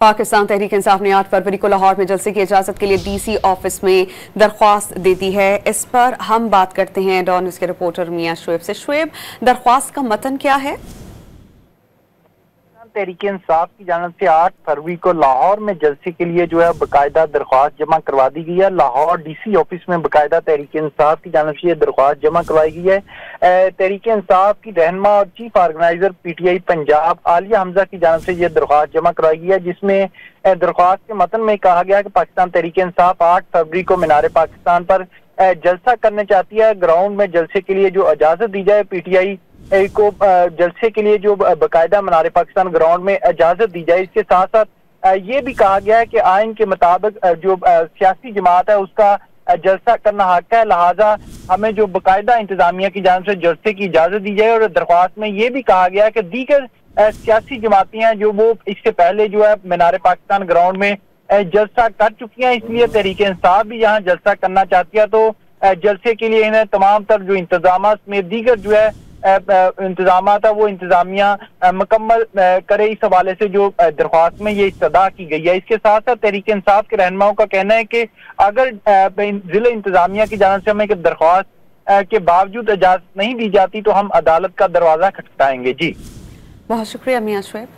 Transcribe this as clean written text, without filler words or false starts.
पाकिस्तान तहरीक इंसाफ ने 8 फरवरी को लाहौर में जलसे की इजाजत के लिए डीसी ऑफिस में दरख्वास्त दे दी है। इस पर हम बात करते हैं डॉन न्यूज़ के रिपोर्टर मियां शुएब से। शुएब, दरख्वास्त का मतन क्या है? तहरीक इंसाफ की जानिब से 8 फरवरी को लाहौर में जलसे के लिए बाकायदा दरख्वास्त जमा करवा दी गई है। लाहौर डीसी ऑफिस में बाकायदा तहरीक इंसाफ की जानिब से दरख्वास्त जमा करवाई गई है। तहरीक इंसाफ की रहनुमा और chief organiser PTI Punjab Alia Hamza की जानिब से यह दरख्वास्त जमा करवाई गई है, जिसमें दरख्वास्त के मतन में कहा गया कि पाकिस्तान तहरीक इंसाफ 8 फरवरी को मीनार पाकिस्तान पर जलसा करना चाहती है। ग्राउंड में जलसे के लिए जो इजाजत दी जाए, PTI को जलसे के लिए जो बाकायदा मीनार पाकिस्तान ग्राउंड में इजाजत दी जाए। इसके साथ साथ ये भी कहा गया है कि आइन के मुताबिक जो सियासी जमात है उसका जलसा करना हक है, लिहाजा हमें जो बाकायदा इंतजामिया की जानिब से जलसे की इजाजत दी जाए। और दरख्वास्त में ये भी कहा गया है कि दीगर सियासी जमातें हैं जो वो इससे पहले मीनार पाकिस्तान ग्राउंड में जलसा कर चुकी हैं, इसलिए तहरीक इंसाफ भी यहाँ जलसा करना चाहती है। तो जलसे के लिए इन्हें तमाम तर जो इंतजाम में दीगर इंतजाम है वो इंतजामिया मुकम्मल करे, इस हवाले से जो दरख्वास्त में ये इस्तदा की गई है। इसके साथ साथ तहरीक इंसाफ के रहनुमाओं का कहना है कि अगर जिला इंतजामिया की जानिब से हमें दरख्वास्त के बावजूद इजाजत नहीं दी जाती तो हम अदालत का दरवाजा खटखटाएंगे। जी, बहुत शुक्रिया मियां शुएब।